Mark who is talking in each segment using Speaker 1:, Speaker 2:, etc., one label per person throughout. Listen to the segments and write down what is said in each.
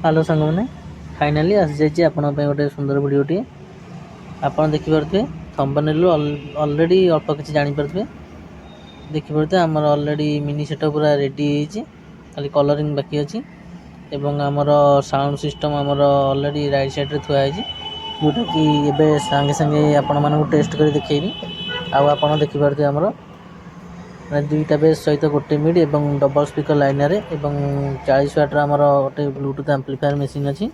Speaker 1: Hello सांग मैंने finally आसी जाइए आप गोटे सुंदर भिडटे आपड़ देखिपे थंबनेल अलरेडी अल्प किसी जापे देखिपे आमर अलरेडी मिनी सेटअप पूरा रेडी खाली कलरिंग बाकी अच्छी एवं आमर साउंड सिस्टम आमर अलरेडी राइट साइड रे थुआई जोटा कि एबे सांगे सांगे आपण मानक टेस्ट कर देखी आपड़ देखिपे आमर दुईटा बेस सहित गोटे मिड एवं डबल स्पीकर लाइनर एवं 40 वाट आमर गोटे ब्लूटूथ एम्पलीफायर मेसिन अच्छी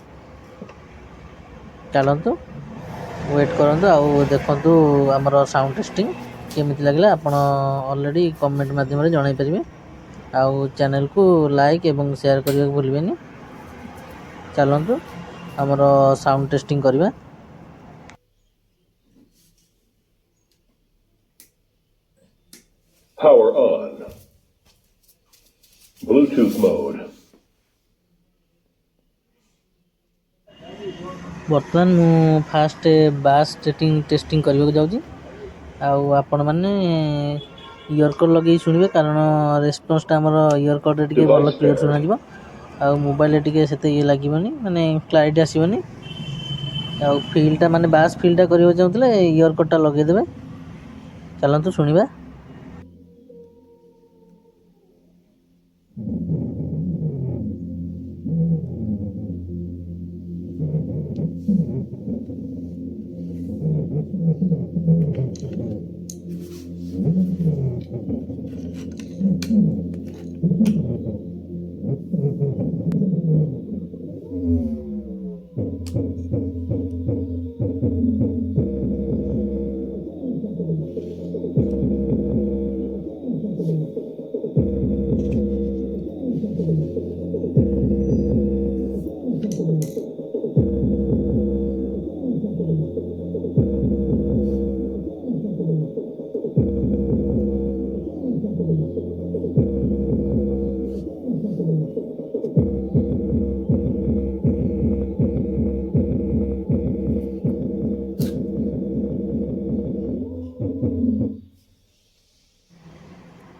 Speaker 1: चलतु वेट करूँ आउ देखु आमर साउंड टेस्टिंग केमी लगे आप अलरेडी कमेंट मध्यम जन पारे आउ चैनल को लाइक एवं शेयर करने को भूलें चलतु आमर साउंड टेस्टिंग करवा
Speaker 2: Power on. Bluetooth mode.
Speaker 1: बर्तमान मु फास्ट बास टेस्टिंग करने जाऊँगी आपण मैंने इयरकड लगे शुणे कारण रेस्पन्सटा आमर इयरकड टे भल क्लीयर शुणा आ मोबाइल टे ये लगे माने क्लारिटी आसबनी आ फिल्डटा माने बास फिल्डटा करने चाहूँगे इयरकडटा लगेदेवे चलतु शुणा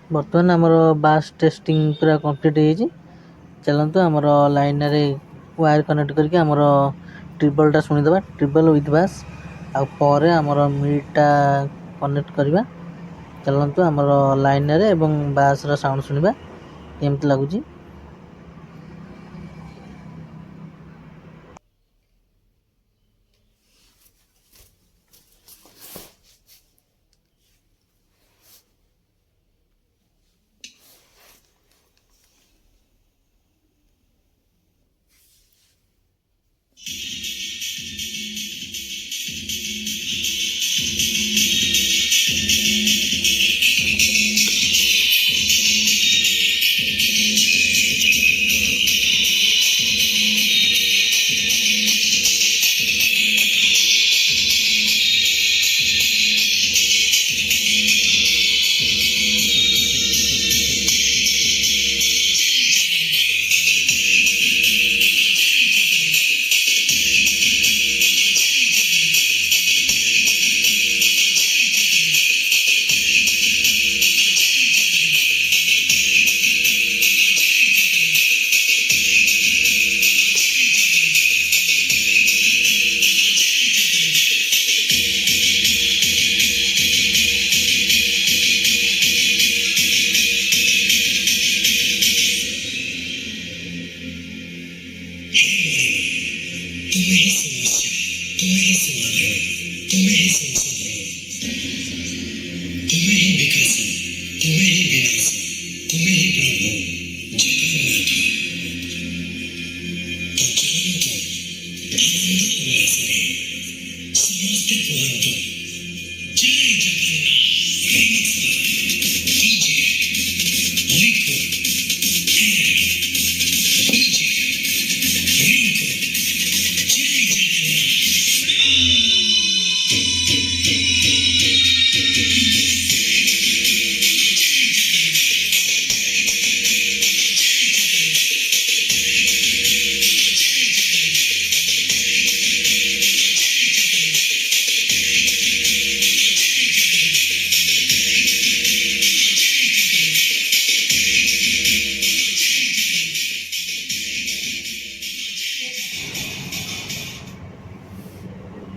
Speaker 1: बर्तमान आमर बास टेस्टिंग पूरा कंप्लीट हो चलतु आमर लाइन वायर कनेक्ट करके आमर ट्रिबलटा शुणीदे ट्रिबल विथ बास आपर आमर मिडटा कनेक्ट करवा चलतु आमर लाइन एवं बास साउंड शुणा केमती लगुच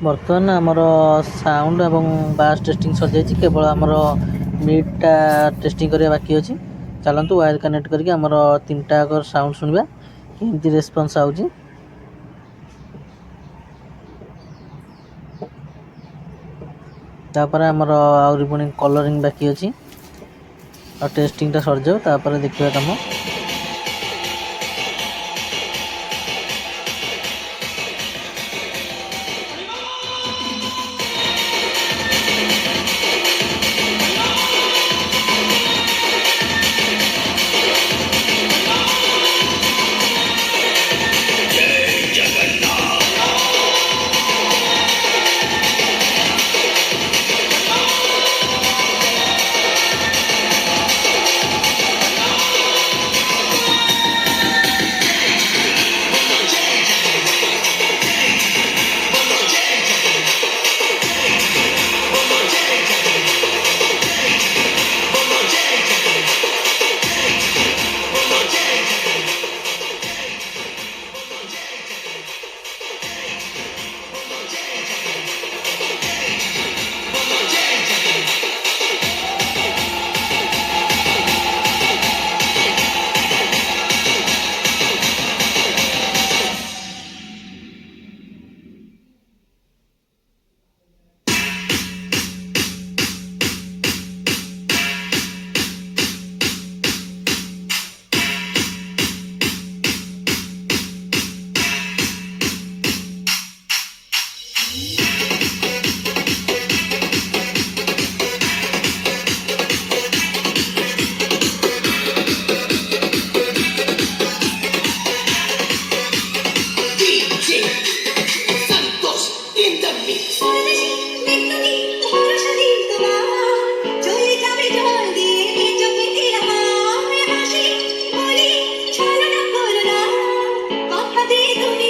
Speaker 1: ବର୍ତ୍ତମାନ ଆମର ସାଉଣ୍ଡ ଏବଂ ବାସ୍ ଟେଷ୍ଟିଂ ସରିଯାଇଛି, କେବଳ ଆମର ମିଡ୍ଟା ଟେଷ୍ଟିଂ କରିବା ବାକି ଅଛି। ଚାଲନ୍ତୁ ୱାୟାର କନେକ୍ଟ କରିକି ଆମର ତିନିଟା ଆଗ ସାଉଣ୍ଡ ଶୁଣିବା କେମିତି ରେସ୍ପନ୍ସ ଆଉଛି। ତାପରେ ଆମର ଆହୁରି ପୁଣି କଲରିଂ ବାକି ଅଛି, ଆଉ ଟେଷ୍ଟିଂଟା ସରିଯାଉ ତାପରେ ଦେଖିବା କାମ।
Speaker 2: তুমি